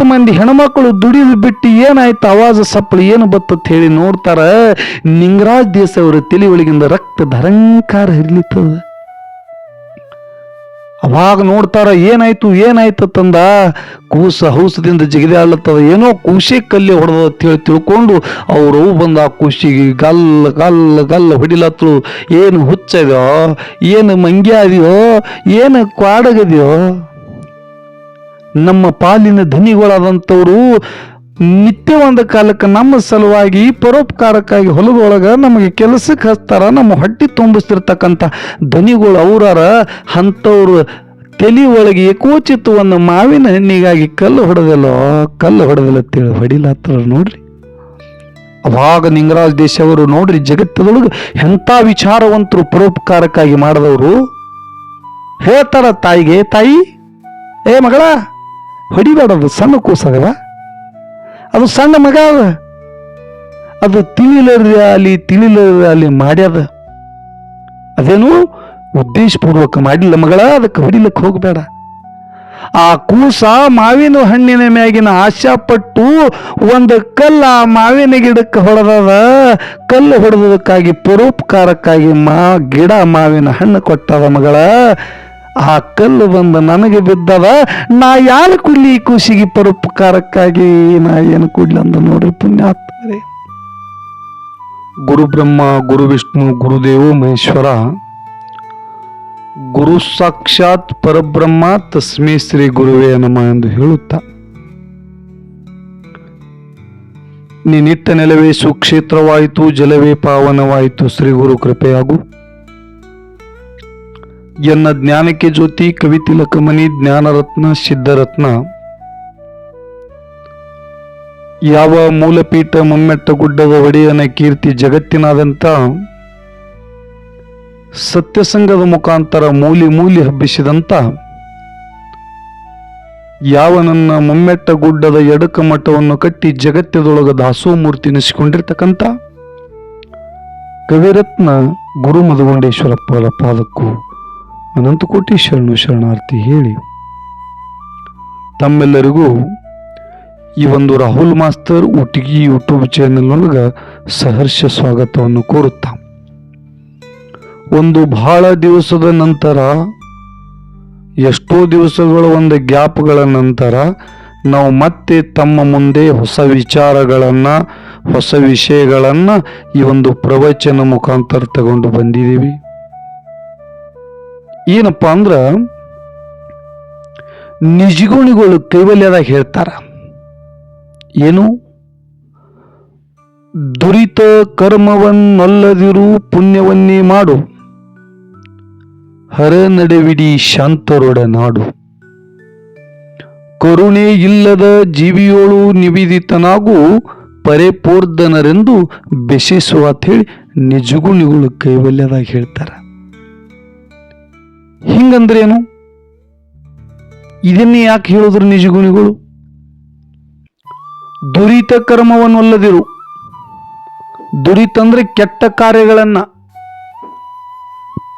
10 ಮಂದಿ ಹೆಣ್ಮಕ್ಳು ದುಡಿದು ಬಿಟ್ಟು ಏನಾಯ್ತು ಆವಾಜ ಸಪ್ಪಳು ಏನು ಬತ್ತತ್ ಹೇಳಿ ನೋಡ್ತಾರ. ನಿಂಗರಾಜ್ ದೇಶ ಅವರ ತಲೆ ಒಳಗಿಂದ ರಕ್ತ ಧರಂಕಾರ ಹರಿಲಿತ್ತದ. ಅವಾಗ ನೋಡ್ತಾರ ಏನಾಯ್ತು ತಂದ ಕೂಸ ಹೌಸದಿಂದ ಜಿಗಿದೆ ಆಡ್ಲತ್ತದ. ಏನೋ ಕೂಸೆ ಕಲ್ಲಿ ಹೊಡೆದ ಅಂತೇಳಿ ತಿಳ್ಕೊಂಡು ಅವರು ಬಂದ ಆ ಕೂಸಿಗೆ ಗಲ್ಲ ಹೊಡಿಲತ್ತಳು. ಏನು ಹುಚ್ಚದ್ಯೋ, ಏನು ಮಂಗ್ಯ ಅದೆಯೋ, ಏನು ಕ್ವಾಡಗದ್ಯೋ. ನಮ್ಮ ಪಾಲಿನ ಧನಿಗಳಾದಂಥವ್ರು ನಿತ್ಯ ಒಂದು ಕಾಲಕ್ಕೆ ನಮ್ಮ ಸಲುವಾಗಿ ಪರೋಪಕಾರಕ್ಕಾಗಿ ಹೊಲದೊಳಗ ನಮಗೆ ಕೆಲಸಕ್ಕೆ ಹಚ್ತಾರ. ನಮ್ಮ ಹೊಟ್ಟೆ ತುಂಬಿಸ್ತಿರ್ತಕ್ಕಂಥ ಧನಿಗಳು ಅವರಾರ. ಅಂಥವ್ರು ತಲೆ ಒಳಗೆ ಏಕೋಚಿತ್ತು ಒಂದು ಮಾವಿನ ಹಣ್ಣಿಗಾಗಿ ಕಲ್ಲು ಹೊಡೆದಿಲ್ಲ ಅಂತೇಳಿ ಹೊಡಿಲತ್ತಾರ ನೋಡ್ರಿ. ಅವಾಗ ನಿಂಗರಾಜ್ ದೇಶ ಅವರು ನೋಡ್ರಿ, ಜಗತ್ತದೊಳಗೆ ಎಂಥ ವಿಚಾರವಂತರು ಪರೋಪಕಾರಕ್ಕಾಗಿ ಮಾಡಿದವರು. ಹೇಳ್ತಾರ ತಾಯಿಗೆ, ತಾಯಿ ಏ ಮಗಳ ಹೊಡಿಬೇಡದು, ಸಣ್ಣ ಕೂಸದವ, ಅದು ಸಣ್ಣ ಮಗ ಅದು ತಿಳಿಲಿ ಮಾಡ್ಯದ. ಅದೇನು ಉದ್ದೇಶಪೂರ್ವಕ ಮಾಡಿಲ್ಲ ಮಗಳ, ಅದಕ್ಕೆ ಹೊಡಿಲಿಕ್ಕೆ ಹೋಗಬೇಡ. ಆ ಕೂಸ ಮಾವಿನ ಹಣ್ಣಿನ ಮ್ಯಾಗಿನ ಆಶಾಪಟ್ಟು ಒಂದು ಕಲ್ಲ ಆ ಮಾವಿನ ಗಿಡಕ್ಕೆ ಹೊಡೆದದ. ಕಲ್ಲು ಹೊಡೆದಕ್ಕಾಗಿ ಪರೋಪಕಾರಕ್ಕಾಗಿ ಗಿಡ ಮಾವಿನ ಹಣ್ಣು ಕೊಟ್ಟದ ಮಗಳ. ಆ ಕಲ್ಲು ಬಂದು ನನಗೆ ಬಿದ್ದದ, ನಾ ಯಾರು ಕುಡ್ಲಿ ಈ ಖುಷಿಗೆ ಪರೋಪಕಾರಕ್ಕಾಗಿ ನಾ ಏನು ಕುಡ್ಲಿ ಅಂದ ನೋಡ್ರಿ ಪುಣ್ಯಾತ್ಮರೇ. ಗುರು ಬ್ರಹ್ಮ ಗುರು ವಿಷ್ಣು ಗುರುದೇವ ಮಹೇಶ್ವರ, ಗುರು ಸಾಕ್ಷಾತ್ ಪರಬ್ರಹ್ಮ ತಸ್ಮೈ ಶ್ರೀ ಗುರುವೇ ನಮಃ ಎಂದು ಹೇಳುತ್ತಾ, ನೀನಿಟ್ಟ ನೆಲವೇ ಸುಕ್ಷೇತ್ರವಾಯಿತು, ಜಲವೇ ಪಾವನವಾಯಿತು, ಶ್ರೀ ಗುರು ಕೃಪೆಯಾಗು. ಎನ್ನ ಜ್ಞಾನಕ್ಕೆ ಜ್ಯೋತಿ ಕವಿತಿಲಕಮಣಿ ಜ್ಞಾನರತ್ನ ಸಿದ್ಧರತ್ನ, ಯಾವ ಮೂಲಪೀಠ ಮಮ್ಮೆಟ್ಟ ಗುಡ್ಡದ ಒಡೆಯನ ಕೀರ್ತಿ ಜಗತ್ತಿನಾದಂಥ ಸತ್ಯಸಂಗದ ಮುಖಾಂತರ ಮೂಲಿ ಹಬ್ಬಿಸಿದಂತ ಯಾವ ನನ್ನ ಮೊಮ್ಮೆಟ್ಟ ಗುಡ್ಡದ ಎಡಕ ಮಠವನ್ನು ಕಟ್ಟಿ ಜಗತ್ತದೊಳಗ ದಾಸೋಮೂರ್ತಿ ನೆನೆಸಿಕೊಂಡಿರ್ತಕ್ಕಂಥ ಕವಿರತ್ನ ಗುರು ಮಧುಗುಂಡೇಶ್ವರಪ್ಪರ ಪಾದಕ್ಕೂ ಅನಂತ ಕೋಟಿ ಶರಣಾರ್ಥಿ ಹೇಳಿ, ತಮ್ಮೆಲ್ಲರಿಗೂ ಈ ಒಂದು ರಾಹುಲ್ ಮಾಸ್ತರ್ ಊಟಿಗಿ ಯೂಟ್ಯೂಬ್ ಚಾನೆಲ್ ಒಳಗ ಸಹರ್ಷ ಸ್ವಾಗತವನ್ನು ಕೋರುತ್ತಾ, ಒಂದು ಬಹಳ ದಿವಸದ ನಂತರ, ಎಷ್ಟೋ ದಿವಸಗಳ ಒಂದು ಗ್ಯಾಪ್ಗಳ ನಂತರ ನಾವು ಮತ್ತೆ ತಮ್ಮ ಮುಂದೆ ಹೊಸ ವಿಚಾರಗಳನ್ನ, ಹೊಸ ವಿಷಯಗಳನ್ನ ಈ ಒಂದು ಪ್ರವಚನ ಮುಖಾಂತರ ತಗೊಂಡು ಬಂದಿದ್ದೀವಿ. ಏನಪ್ಪಾ ಅಂದ್ರ, ನಿಜಗುಣಿಗಳು ಕೈವಲ್ಯದಾಗ ಹೇಳ್ತಾರ, ಏನು ದುರಿತ ಕರ್ಮವನ್ನೊಲ್ಲದಿರು ಪುಣ್ಯವನ್ನೇ ಮಾಡು, ಹರ ನಡೆವಿಡಿ ಶಾಂತರೊಡ ನಾಡು, ಕರುಣೆ ಇಲ್ಲದ ಜೀವಿಯೋಳು ನಿವೇದಿತನಾಗೂ ಪರಿಪೂರ್ಧನರೆಂದು ಬೆಸೆಸುವ ಅಂತ ಹೇಳಿ ನಿಜಗುಣಿಗಳು ಕೈವಲ್ಯದಾಗ ಹೇಳ್ತಾರ. ಹಿಂಗಂದ್ರೇನು? ಇದನ್ನೇ ಯಾಕೆ ಹೇಳಿದ್ರು ನಿಜಗುಣಿಗಳು? ದುರಿತ ಕರ್ಮವನ್ನೊಲ್ಲದಿರು, ದುರಿತ ಅಂದ್ರೆ ಕೆಟ್ಟ ಕಾರ್ಯಗಳನ್ನ,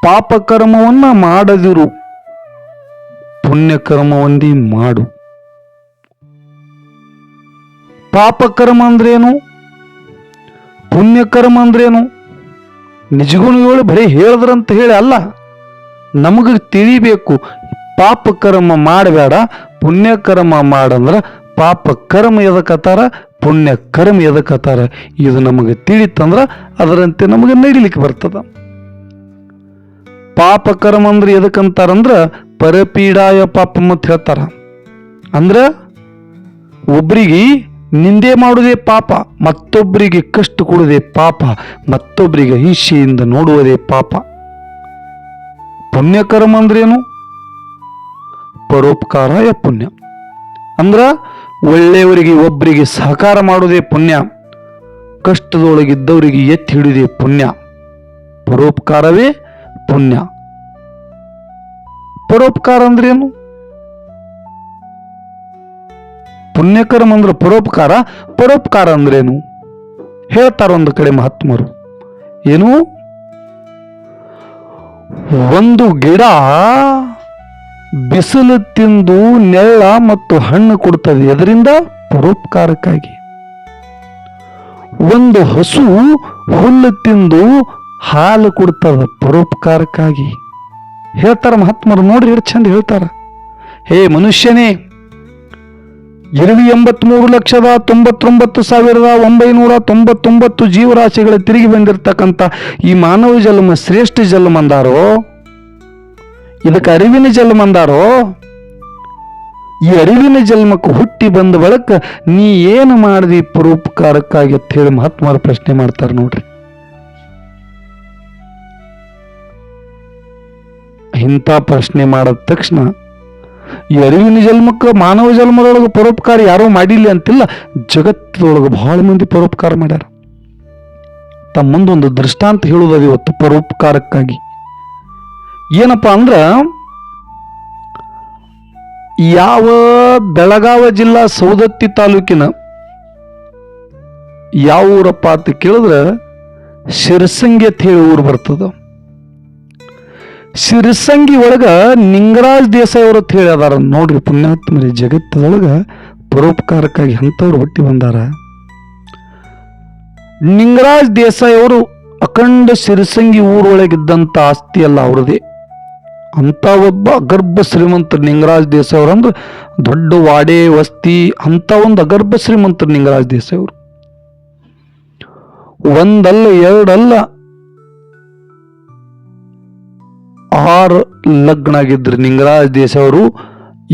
ಪಾಪ ಕರ್ಮವನ್ನ ಮಾಡದಿರು, ಪುಣ್ಯ ಕರ್ಮವೊಂದಿ ಮಾಡು. ಪಾಪ ಕರ್ಮ ಅಂದ್ರೇನು, ಪುಣ್ಯ ಕರ್ಮ ಅಂದ್ರೇನು? ನಿಜಗುಣಿಗಳು ಬರೀ ಹೇಳಿದ್ರಂತ ಹೇಳಿ ಅಲ್ಲ, ನಮಗ ತಿಳಿಬೇಕು. ಪಾಪ ಕರ್ಮ ಮಾಡಬೇಡ, ಪುಣ್ಯ ಕರ್ಮ ಮಾಡಂದ್ರ ಪಾಪ ಕರ್ಮ ಎದಕತ್ತಾರ, ಪುಣ್ಯ ಕರ್ಮ ಎದಕತ್ತಾರ, ಇದು ನಮಗೆ ತಿಳಿತಂದ್ರ ಅದರಂತೆ ನಮಗೆ ನಡಿಲಿಕ್ಕೆ ಬರ್ತದ. ಪಾಪ ಕರ್ಮ ಅಂದ್ರೆ ಎದಕ್ಕಂತಾರಂದ್ರ ಪರಪೀಡಾಯ ಪಾಪ ಅಂತ ಹೇಳ್ತಾರ. ಅಂದ್ರ ಒಬ್ರಿಗೆ ನಿಂದೆ ಮಾಡುವುದೇ ಪಾಪ, ಮತ್ತೊಬ್ಬರಿಗೆ ಕಷ್ಟ ಕೊಡುವುದೇ ಪಾಪ, ಮತ್ತೊಬ್ಬರಿಗೆ ಹಿಂಸೆಯಿಂದ ನೋಡುವುದೇ ಪಾಪ. ಪುಣ್ಯ ಕರ್ಮ ಅಂದ್ರೇನು? ಪರೋಪಕಾರಾಯ ಪುಣ್ಯ ಅಂದ್ರ ಒಳ್ಳೆಯವರಿಗೆ ಒಬ್ಬರಿಗೆ ಸಹಕಾರ ಮಾಡುವುದೇ ಪುಣ್ಯ, ಕಷ್ಟದೊಳಗಿದ್ದವರಿಗೆ ಎತ್ತಿ ಹಿಡಿಯುವುದೇ ಪುಣ್ಯ. ಪರೋಪಕಾರವೇ ಪುಣ್ಯ. ಪರೋಪಕಾರ ಅಂದ್ರೇನು? ಪುಣ್ಯಕರ್ಮ ಅಂದ್ರೆ ಪರೋಪಕಾರ, ಪರೋಪಕಾರ ಅಂದ್ರೇನು ಹೇಳ್ತಾರ ಒಂದು ಕಡೆ ಮಹಾತ್ಮರು. ಏನು? ಒಂದು ಗಿಡ ಬಿಸಿಲು ತಿಂದು ನೆಳ್ಳ ಮತ್ತು ಹಣ್ಣು ಕೊಡ್ತದೆ. ಎದರಿಂದ? ಪರೋಪಕಾರಕ್ಕಾಗಿ. ಒಂದು ಹಸು ಹುಲ್ಲು ತಿಂದು ಹಾಲು ಕೊಡ್ತದ, ಪರೋಪಕಾರಕ್ಕಾಗಿ. ಹೇಳ್ತಾರ ಮಹಾತ್ಮರು, ನೋಡ್ರಿ ಎಷ್ಟು ಚಂದ ಹೇಳ್ತಾರ. ಹೇ ಮನುಷ್ಯನೇ, 2,89,99,999 ಜೀವರಾಶಿಗಳು ತಿರುಗಿ ಬಂದಿರತಕ್ಕಂಥ ಈ ಮಾನವ ಜನ್ಮ ಶ್ರೇಷ್ಠ ಜನ್ಮ ಅಂದಾರೋ, ಇದಕ್ಕೆ ಅರಿವಿನ ಜನ್ಮ ಅಂದಾರೋ. ಈ ಅರಿವಿನ ಜನ್ಮಕ್ಕೆ ಹುಟ್ಟಿ ಬಂದ ಬಳಿಕ ನೀ ಏನು ಮಾಡಿದಿ ಪರೋಪಕಾರಕ್ಕಾಗಿ ಅಂತ ಹೇಳಿ ಮಹಾತ್ಮರು ಪ್ರಶ್ನೆ ಮಾಡ್ತಾರೆ ನೋಡ್ರಿ. ಇಂಥ ಪ್ರಶ್ನೆ ಮಾಡಿದ ತಕ್ಷಣ ಈ ಅರಿವಿನ ಜನ್ಮಕ್ಕೆ ಮಾನವ ಜನ್ಮದೊಳಗೆ ಪರೋಪಕಾರ ಯಾರೋ ಮಾಡಿಲ್ಲ ಅಂತಿಲ್ಲ, ಜಗತ್ತದೊಳಗೆ ಬಹಳ ಮಂದಿ ಪರೋಪಕಾರ ಮಾಡ್ಯಾರ. ತಮ್ಮ ಮುಂದೊಂದು ದೃಷ್ಟಾಂತ ಹೇಳುವುದು ಇವತ್ತು ಪರೋಪಕಾರಕ್ಕಾಗಿ. ಏನಪ್ಪಾ ಅಂದ್ರ, ಯಾವ ಬೆಳಗಾವಿ ಜಿಲ್ಲಾ ಸೌದತ್ತಿ ತಾಲೂಕಿನ ಯಾವ ಊರಪ್ಪ ಅಂತ ಕೇಳಿದ್ರೆ ಶಿರಸಂಗಿ ಅಂತ ಹೇಳಿ ಊರು ಬರ್ತದ. ಶಿರಸಂಗಿ ಒಳಗ ನಿಂಗರಾಜ್ ದೇಸಾಯಿ ಅವರು ಅಂತ ಹೇಳಿ ಅದಾರ ನೋಡ್ರಿ. ಪುಣ್ಯಾತ್ಮರಿ, ಜಗತ್ತದೊಳಗ ಪರೋಪಕಾರಕ್ಕಾಗಿ ಅಂಥವ್ರು ಹುಟ್ಟಿ ಬಂದಾರ. ನಿಂಗರಾಜ್ ದೇಸಾಯಿ ಅವರು ಅಖಂಡ ಶಿರಸಂಗಿ ಊರೊಳಗಿದ್ದಂಥ ಆಸ್ತಿ ಅಲ್ಲ ಅವ್ರದೇ. ಅಂತ ಒಬ್ಬ ಅಗರ್ಭ ಶ್ರೀಮಂತರು ನಿಂಗರಾಜ್ ದೇಸಾಯಿ ಅವರು. ಅಂದ್ರೆ ದೊಡ್ಡ ವಾಡೆ ವಸ್ತಿ ಅಂತ ಒಂದು ಅಗರ್ಭ ಶ್ರೀಮಂತರು ನಿಂಗರಾಜ್ ದೇಸಾಯಿ ಅವರು. ಒಂದಲ್ಲ ಎರಡಲ್ಲ 6 ಲಗ್ನ ಆಗಿದ್ರು ನಿಂಗರಾಜ್ ದೇಸಾಯಿ ಅವರು.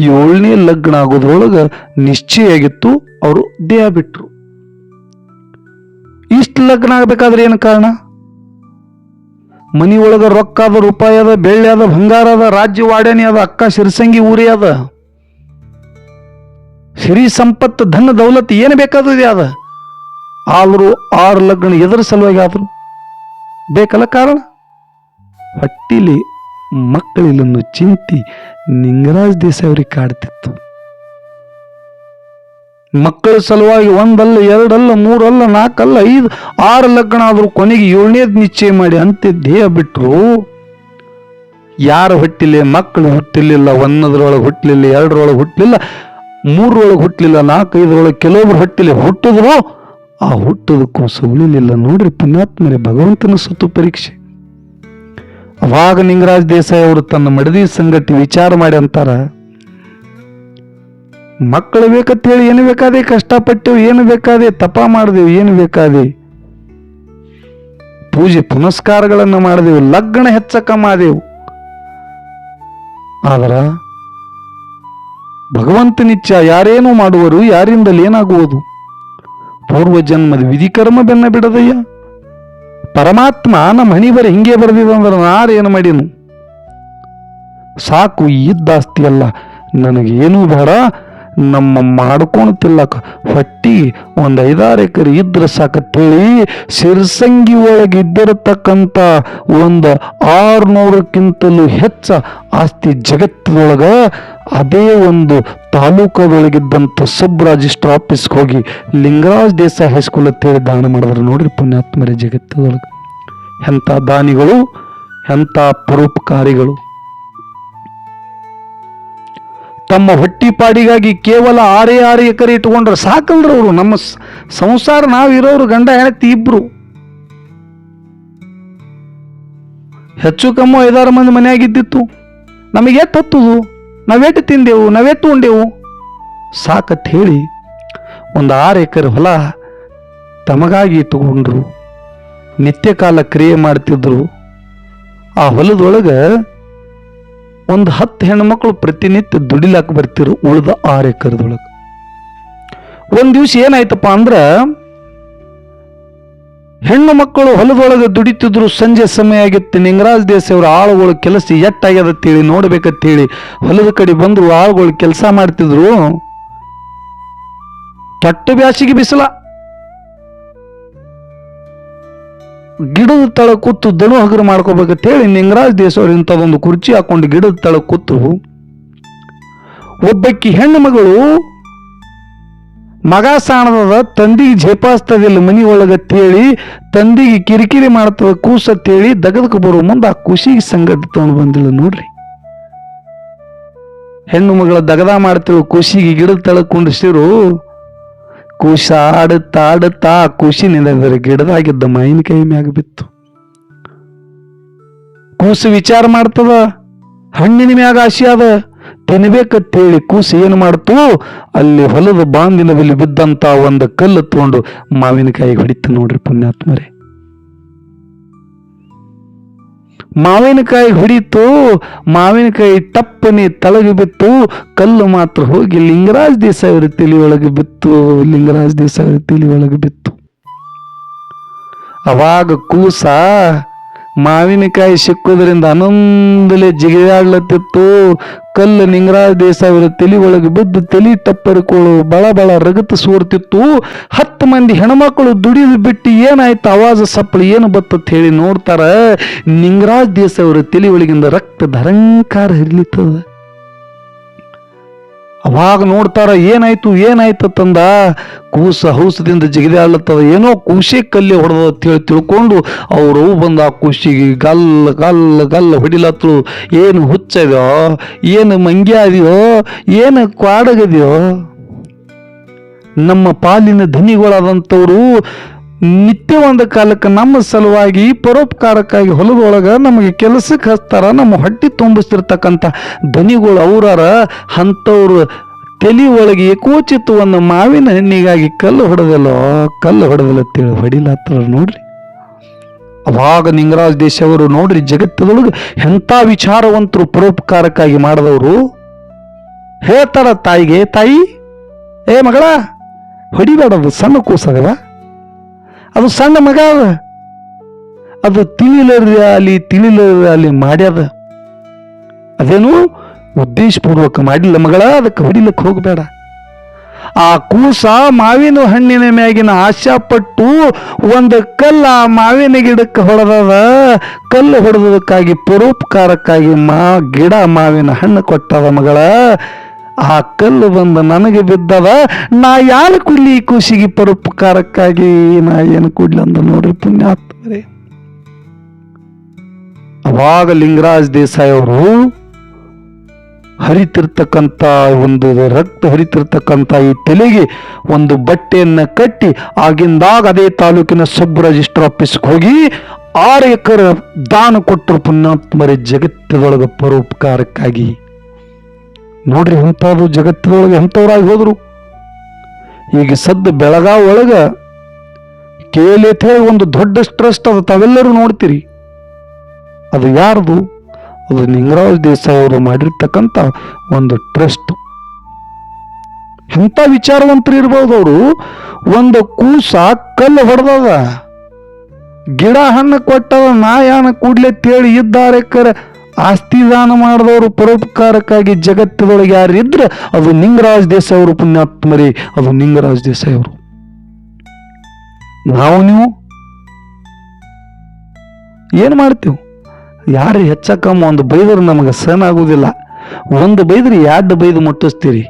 7ನೇ ಲಗ್ನ ಆಗೋದ್ರೊಳಗೆ ನಿಶ್ಚಯ ಆಗಿತ್ತು, ಅವರು ದೇಹ ಬಿಟ್ರು. ಇಷ್ಟು ಲಗ್ನ ಆಗ್ಬೇಕಾದ್ರೆ ಏನು ಕಾರಣ? ಮನಿ ಒಳಗ ರೊಕ್ಕ ಅದ, ರೂಪಾಯಿ ಅದ, ಬೆಳ್ಳಿ ಅದ, ಬಂಗಾರ ಅದ, ರಾಜ್ಯ ವಾಡೇನಿ ಅದ, ಅಕ್ಕ ಶಿರಸಂಗಿ ಊರೇ ಅದ, ಸಿರಿ ಸಂಪತ್ತು ಧನ ದೌಲತ್ ಏನು ಬೇಕಾದದೆ ಅದ. ಆದ್ರೂ 6 ಲಗ್ನ ಎದರ ಸಲುವಾಗಿ ಆದ್ರು? ಬೇಕಲ್ಲ ಕಾರಣ. ಹೊಟ್ಟಿಲಿ ಮಕ್ಕಳಿಲ್ಲನ್ನು ಚಿಂತಿ ನಿಂಗರಾಜ್ ದೇಸಾಯಿ ಅವ್ರಿಗೆ ಕಾಡ್ತಿತ್ತು. ಮಕ್ಕಳ ಸಲುವಾಗಿ ಒಂದಲ್ಲ ಎರಡಲ್ಲ ಮೂರಲ್ಲ ನಾಲ್ಕಲ್ಲ 5 6 ಲಗ್ನ ಆದ್ರೂ ಕೊನೆಗೆ 7ನೇದು ನಿಶ್ಚಯ ಮಾಡಿ ಅಂತೆ ದೇಹ ಬಿಟ್ರು. ಯಾರ ಹೊಟ್ಟಿಲೆ ಮಕ್ಕಳು ಹುಟ್ಟಿರ್ಲಿಲ್ಲ, 1ರೊಳಗೆ ಹುಟ್ಟಲಿಲ್ಲ, 2ರೊಳಗೆ ಹುಟ್ಟಲಿಲ್ಲ, 3ರೊಳಗೆ ಹುಟ್ಟಲಿಲ್ಲ, 4 5ರೊಳಗೆ ಕೆಲವೊಬ್ರು ಹೊಟ್ಟಿಲೆ ಹುಟ್ಟಿದ್ರು. ಆ ಹುಟ್ಟೋದಕ್ಕೂ ಸುಳಿಲಿಲ್ಲ ನೋಡ್ರಿ ಪುಣ್ಯಾತ್ಮರೇ, ಭಗವಂತನ ಸುತ್ತು ಪರೀಕ್ಷೆ. ಅವಾಗ ನಿಂಗರಾಜ್ ದೇಸಾಯಿ ಅವರು ತನ್ನ ಮಡದಿ ಸಂಗತಿ ವಿಚಾರ ಮಾಡಿ ಅಂತಾರ, ಮಕ್ಕಳು ಬೇಕಂತ ಹೇಳಿ ಏನು ಬೇಕಾದೆ ಕಷ್ಟಪಟ್ಟೆವು, ಏನು ಬೇಕಾದೆ ತಪ ಮಾಡಿದೆವು, ಏನು ಬೇಕಾದೆ ಪೂಜೆ ಪುನಸ್ಕಾರಗಳನ್ನು ಮಾಡಿದೆವು, ಲಗ್ನ ಹೆಚ್ಚಕ ಮಾದೆವು. ಆದ್ರ ಭಗವಂತನಿಚ್ಛ ಯಾರೇನೂ ಮಾಡುವರು, ಯಾರಿಂದಲೇ ಏನಾಗುವುದು? ಪೂರ್ವ ಜನ್ಮದ ವಿಧಿಕರ್ಮ ಬೆನ್ನ ಬಿಡದಯ್ಯ. ಪರಮಾತ್ಮ ನಮ್ಮ ಹಣಿ ಬರ ಹಿಂಗೆ ಬರೆದಿದಂದ್ರೆ ನಾರೇನು ಮಾಡೀನು? ಸಾಕು, ಇದ್ದಾಸ್ತಿ ಅಲ್ಲ, ನನಗೇನೂ ಬೇಡ, ನಮ್ಮ ಮಾಡ್ಕೊಳ್ತಿಲ್ಲಕ ಹೊಟ್ಟಿ 1 5-6 ಎಕರೆ ಇದ್ರೆ ಸಾಕತ್ತೇಳಿ ಶಿರಸಂಗಿ ಒಳಗೆ ಇದ್ದಿರತಕ್ಕಂಥ 600ಕ್ಕಿಂತಲೂ ಹೆಚ್ಚ ಆಸ್ತಿ ಜಗತ್ತದೊಳಗ ಅದೇ ಒಂದು ತಾಲೂಕದೊಳಗಿದ್ದಂಥ ಸಬ್ ರಿಜಿಸ್ಟರ್ ಆಫೀಸ್ಗೆ ಹೋಗಿ ಲಿಂಗರಾಜ್ ದೇಸಾಯಿ ಹೈಸ್ಕೂಲ್ ಅಂತೇಳಿ ದಾನ ಮಾಡಿದ್ರು ನೋಡ್ರಿ ಪುಣ್ಯಾತ್ಮರೇ. ಜಗತ್ತದೊಳಗೆ ಎಂಥ ದಾನಿಗಳು, ಎಂಥ ಪರೋಪಕಾರಿಗಳು. ತಮ್ಮ ಹೊಟ್ಟಿಪಾಡಿಗಾಗಿ ಕೇವಲ 6 ಎಕರೆ ಇಟ್ಕೊಂಡ್ರೆ ಸಾಕಂದ್ರೆ ಅವರು. ನಮ್ಮ ಸಂಸಾರ ನಾವಿರೋರು ಗಂಡ ಹೆಂಡತಿ ಇಬ್ರು, ಹೆಚ್ಚು ಕಮ್ಮಿ 5-6 ಮಂದಿ ಮನೆಯಾಗಿದ್ದಿತ್ತು. ನಮಗೆ ಎಷ್ಟು ಹತ್ತುದು, ನಾವೆಟ್ಟು ತಿಂದೆವು, ನಾವೆಟ್ಟು ಉಂಡೆವು, ಸಾಕತ್ ಹೇಳಿ 6 ಎಕರೆ ಹೊಲ ತಮಗಾಗಿ ಇಟ್ಟುಕೊಂಡ್ರು. ನಿತ್ಯ ಕಾಲ ಕ್ರಿಯೆ ಮಾಡ್ತಿದ್ರು. ಆ ಹೊಲದೊಳಗೆ 10 ಹೆಣ್ಮಕ್ಳು ಪ್ರತಿನಿತ್ಯ ದುಡಿಲಾಕ ಬರ್ತಿರು ಉಳಿದ 6 ಎಕರೆದೊಳಗೆ. ಒಂದ್ ದಿವ್ಸ ಏನಾಯ್ತಪ್ಪ ಅಂದ್ರ, ಹೆಣ್ಣು ಮಕ್ಕಳು ಹೊಲದೊಳಗೆ ದುಡಿತಿದ್ರು. ಸಂಜೆ ಸಮಯ ಆಗಿತ್ತು. ನಿಂಗರಾಜ್ ದೇಸಾಯಿ ಅವ್ರ ಆಳುಗಳು ಕೆಲಸ ಎಟ್ಟಾಗ್ಯದತ್ತೇಳಿ ನೋಡ್ಬೇಕಂತೇಳಿ ಹೊಲದ ಕಡೆ ಬಂದ್ರು. ಆಳುಗಳು ಕೆಲಸ ಮಾಡ್ತಿದ್ರು. ಕೆಟ್ಟ ಬ್ಯಾಸಿಗೆ ಬಿಸಿಲ, ಗಿಡದ ತಳ ಕೂತು ದಣು ಹಗರು ಮಾಡ್ಕೋಬೇಕಂತ ಹೇಳಿ ನಿಂಗರಾಜ್ ದೇಸಾಯಿ ಇಂಥದೊಂದು ಕುರ್ಚಿ ಹಾಕೊಂಡು ಗಿಡದ ತಳ ಕೂತು ಒಬ್ಬಕ್ಕಿ ಹೆಣ್ಣು ಮಗಳು ಮಗ ಸಾಣದ ತಂದಿಗೆ ಜೇಪಾಸ್ತದಿಲ್ಲ ಮನಿ ಒಳಗತ್ತೇಳಿ ತಂದಿಗೆ ಕಿರಿಕಿರಿ ಮಾಡ್ತದ ಕೂಸತ್ತೇಳಿ ದಗದಕ್ಕೆ ಬರೋ ಮುಂದೆ ಆ ಖುಷಿಗೆ ಸಂಗತಿ ತಗೊಂಡು ಬಂದಿಲ್ಲ ನೋಡ್ರಿ. ಹೆಣ್ಣು ಮಗಳ ದಗದ ಮಾಡ್ತಿರು ಕೂಸಿಗೆ ಗಿಡದ ತಳಗ್ ಕುಂಡಿಸಿರು. ಕೂಸ ಆಡುತ್ತಾ ಆಡುತ್ತಾ ಕೂಸಿನಿಂದ ಗಿಡದಾಗಿದ್ದ ಮಾವಿನಕಾಯಿ ಮ್ಯಾಗ ಬಿತ್ತು. ಕೂಸು ವಿಚಾರ ಮಾಡ್ತದ, ಹಣ್ಣಿನ ಮ್ಯಾಗ ಆಸೆ ಅದ, ತಿನ್ಬೇಕಂತೇಳಿ ಕೂಸು ಏನು ಮಾಡ್ತು, ಅಲ್ಲಿ ಹೊಲದ ಬಾಂದಿನ ಬಳಿ ಬಿದ್ದಂತ ಒಂದು ಕಲ್ಲು ತಗೊಂಡು ಮಾವಿನಕಾಯಿ ಹೊಡಿತು. ನೋಡ್ರಿ ಪುಣ್ಯಾತ್ಮರೇ, ಮಾವಿನಕಾಯಿ ಹೊಡಿತು. ಮಾವಿನಕಾಯಿ ಟಪ್ಪನೆ ತಳಗೆ ಬಿತ್ತು. ಕಲ್ಲು ಮಾತ್ರ ಹೋಗಿ ಲಿಂಗರಾಜ್ ದೇಸಾಯಿ ಅವರ ತಲೆ ಒಳಗೆ ಬಿತ್ತು. ಲಿಂಗರಾಜ್ ದೇಸಾಯಿ ಅವರ ತಲೆ ಒಳಗೆ ಬಿತ್ತು. ಅವಾಗ ಕೂಸ ಮಾವಿನಕಾಯಿ ಸಿಕ್ಕುವುದರಿಂದ ಆನಂದಲೇ ಜಿಗಿದಾಡ್ಲತ್ತಿತ್ತು. ಕಲ್ಲು ಲಿಂಗರಾಜ್ ದೇಸಾಯಿ ಅವರ ತಲೆ ಒಳಗೆ ಬಿದ್ದು ತಲೆ ಟಪ್ಪರಿಕೊಳ್ಳು ಬಳ ಬಳ ರಗತ ಸೋರ್ತಿತ್ತು. 10 ಮಂದಿ ಹೆಣ್ಮಕ್ಳು ದುಡಿದು ಬಿಟ್ಟು ಏನಾಯ್ತು ಆವಾಜ ಸಪ್ಪಳು ಏನು ಬತ್ತತ್ ಹೇಳಿ ನೋಡ್ತಾರ. ಲಿಂಗರಾಜ್ ದೇಸಾಯಿ ಅವರ ತಲೆ ಒಳಗಿಂದ ರಕ್ತ ಧರಂಕಾರ ಹರಿಲಿತ್ತದ. ಅವಾಗ ನೋಡ್ತಾರ ಏನಾಯ್ತು ತಂದ. ಕೂಸ ಹೌಸದಿಂದ ಜಿಗಿದಾಡ್ಲತ್ತದ. ಏನೋ ಕೂಸೆ ಕಲ್ಲಿ ಹೊಡೆದ ಹೇಳಿ ತಿಳ್ಕೊಂಡು ಅವರು ಬಂದ ಆ ಕೂಸಿಗೆ ಗಲ್ಲ ಗಲ್ಲ ಗಲ್ಲ ಹೊಡಿಲತ್ತರು. ಏನು ಹುಚ್ಚದ್ಯೋ, ಏನು ಮಂಗ್ಯ ಅದೆಯೋ, ಏನು ಕ್ವಾಡಗದ್ಯೋ. ನಮ್ಮ ಪಾಲಿನ ಧನಿಗಳಾದಂಥವ್ರು ನಿತ್ಯ ಒಂದು ಕಾಲಕ್ಕೆ ನಮ್ಮ ಸಲುವಾಗಿ ಪರೋಪಕಾರಕ್ಕಾಗಿ ಹೊಲದೊಳಗ ನಮಗೆ ಕೆಲಸಕ್ಕೆ ಹಚ್ತಾರ. ನಮ್ಮ ಹೊಟ್ಟೆ ತುಂಬಿಸ್ತಿರ್ತಕ್ಕಂಥ ಧನಿಗಳು ಅವರಾರ. ಅಂಥವ್ರು ತಲೆ ಒಳಗೆ ಏಕೋಚಿತ್ತು ಒಂದು ಮಾವಿನ ಹಣ್ಣಿಗಾಗಿ ಕಲ್ಲು ಹೊಡೆದಲ್ಲೋ ಅಂತೇಳಿ ಹೊಡಿಲತ್ತಾರ ನೋಡ್ರಿ. ಅವಾಗ ಲಿಂಗರಾಜ್ ದೇಸಾಯಿ ಅವರು ನೋಡ್ರಿ, ಜಗತ್ತದೊಳಗೆ ಎಂಥ ವಿಚಾರವಂತರು, ಪರೋಪಕಾರಕ್ಕಾಗಿ ಮಾಡಿದವರು. ಹೇಳ್ತಾರ ತಾಯಿಗೆ, ತಾಯಿ ಏ ಮಗಳ ಹೊಡಿಬೇಡದು, ಸಣ್ಣ ಕೂಸದವ, ಅದು ಸಣ್ಣ ಮಗ ಅದ, ಅದು ತಿಳಿಲಿ ಮಾಡ್ಯದ. ಅದೇನು ಉದ್ದೇಶಪೂರ್ವಕ ಮಾಡಿಲ್ಲ ಮಗಳ, ಅದಕ್ಕೆ ಹೊಡಿಲಿಕ್ಕೆ ಹೋಗಬೇಡ. ಆ ಕೂಸ ಮಾವಿನ ಹಣ್ಣಿನ ಮ್ಯಾಗಿನ ಆಶಾಪಟ್ಟು ಒಂದು ಕಲ್ಲ ಮಾವಿನ ಗಿಡಕ್ಕೆ ಹೊಡೆದದ. ಕಲ್ಲು ಹೊಡೆದಕ್ಕಾಗಿ ಪರೋಪಕಾರಕ್ಕಾಗಿ ಗಿಡ ಮಾವಿನ ಹಣ್ಣು ಕೊಟ್ಟದ ಮಗಳ. ಆ ಕಲ್ಲು ಬಂದು ನನಗೆ ಬಿದ್ದದ. ನಾ ಯಾರು ಕೊಡ್ಲಿ ಈ ಕೂಸಿಗೆ ಪರೋಪಕಾರಕ್ಕಾಗಿ? ನಾ ಏನು ಕೊಡ್ಲಿ ಅಂದ ನೋಡ್ರಿ ಪುಣ್ಯಾತ್ಮರೇ. ಅವಾಗ ಲಿಂಗರಾಜ್ ದೇಸಾಯಿ ಅವರು ಹರಿತಿರ್ತಕ್ಕಂಥ ಒಂದು ರಕ್ತ ಹರಿತಿರ್ತಕ್ಕಂಥ ಈ ತಲೆಗೆ ಒಂದು ಬಟ್ಟೆಯನ್ನ ಕಟ್ಟಿ ಆಗಿಂದಾಗ ಅದೇ ತಾಲೂಕಿನ ಸಬ್ ರಿಜಿಸ್ಟರ್ ಆಫೀಸ್ಗೆ ಹೋಗಿ 6 ಎಕರೆ ದಾನ ಕೊಟ್ಟರು ಪುಣ್ಯಾತ್ಮರೇ ಜಗತ್ತದೊಳಗೆ ಪರೋಪಕಾರಕ್ಕಾಗಿ. ನೋಡ್ರಿ ಎಂಥದ್ದು ಜಗತ್ತದೊಳಗೆ ಎಂಥವ್ರಾಗಿ ಹೋದ್ರು. ಈಗ ಸದ್ದು ಬೆಳಗಾವ್ ಒಳಗ KLET ಒಂದು ದೊಡ್ಡ ಟ್ರಸ್ಟ್ ಅದು, ತಾವೆಲ್ಲರೂ ನೋಡ್ತೀರಿ. ಅದು ಯಾರ್ದು? ಅದು ಲಿಂಗರಾಜ್ ದೇಸಾಯಿ ಅವರು ಮಾಡಿರ್ತಕ್ಕಂಥ ಒಂದು ಟ್ರಸ್ಟ್. ಎಂಥ ವಿಚಾರವಂತರು ಇರ್ಬೋದು ಅವರು. ಒಂದು ಕೂಸ ಕಲ್ಲು ಹೊಡೆದದ, ಗಿಡ ಹಣ್ಣು ಕೊಟ್ಟದ, ನಾ ಯಾನ ಕೂಡ್ಲೆ ತೇಳಿ ಇದ್ದಾರೆ ಆಸ್ತಿ ದಾನ ಮಾಡಿದವರು ಪರೋಪಕಾರಕ್ಕಾಗಿ ಜಗತ್ತದೊಳಗೆ ಯಾರಿದ್ರೆ ಅದು ಲಿಂಗರಾಜ್ ದೇಸಾಯಿ ಅವರು ಪುಣ್ಯಾತ್ಮರೇ. ಅದು ಲಿಂಗರಾಜ್ ದೇಸಾಯಿ ಅವರು. ನಾವು ನೀವು ಏನು ಮಾಡ್ತೀವಿ? ಯಾರು ಹೆಚ್ಚಕಮ್ಮ ಒಂದು ಬೈದರು ನಮಗೆ ಸಹನ ಆಗುವುದಿಲ್ಲ. ಒಂದು ಬೈದ್ರಿ 2 ಬೈದು ಮುಟ್ಟಿಸ್ತೀರಿ.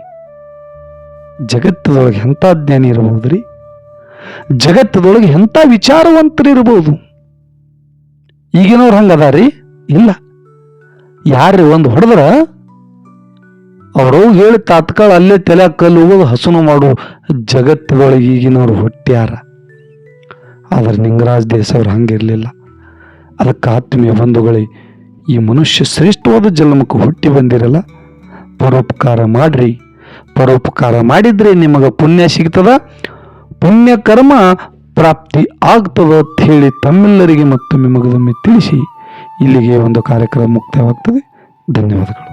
ಜಗತ್ತದೊಳಗೆ ಎಂಥ ಜ್ಞಾನಿ ಇರಬಹುದ್ರಿ, ಜಗತ್ತದೊಳಗೆ ಎಂಥ ವಿಚಾರವಂತರು ಇರಬಹುದು. ಈಗಿನವ್ರು ಹಂಗದಾರಿ? ಇಲ್ಲ. ಯಾರು ಒಂದು ಹೊಡೆದ್ರ ಅವರು ಹೇಳಿ ತಾತ್ಕಾಳ ಅಲ್ಲೇ ತಲೆ ಕಲ್ಲು ಹೋಗೋದು, ಹಸುನು ಮಾಡು ಜಗತ್ತದೊಳಗೆ ಈಗಿನವ್ರು ಹುಟ್ಟ್ಯಾರ. ಆದ್ರೆ ಲಿಂಗರಾಜ್ ದೇಸಾಯಿ ಅವ್ರು ಹಂಗಿರ್ಲಿಲ್ಲ. ಅದಕ್ಕೆ ಆತ್ಮೀಯ ಬಂಧುಗಳೇ, ಈ ಮನುಷ್ಯ ಶ್ರೇಷ್ಠವಾದ ಜನ್ಮಕ್ಕೆ ಹುಟ್ಟಿ ಬಂದಿರಲ್ಲ, ಪರೋಪಕಾರ ಮಾಡ್ರಿ. ಪರೋಪಕಾರ ಮಾಡಿದ್ರೆ ನಿಮಗೆ ಪುಣ್ಯ ಸಿಗ್ತದ, ಪುಣ್ಯ ಕರ್ಮ ಪ್ರಾಪ್ತಿ ಆಗ್ತದ ಅಂತ ಹೇಳಿ ತಮ್ಮೆಲ್ಲರಿಗೆ ಮತ್ತೊಮ್ಮೆ ಮಗದೊಮ್ಮೆ ತಿಳಿಸಿ ಇಲ್ಲಿಗೆ ಒಂದು ಕಾರ್ಯಕ್ರಮ ಮುಕ್ತಾಯವಾಗ್ತದೆ. ಧನ್ಯವಾದಗಳು.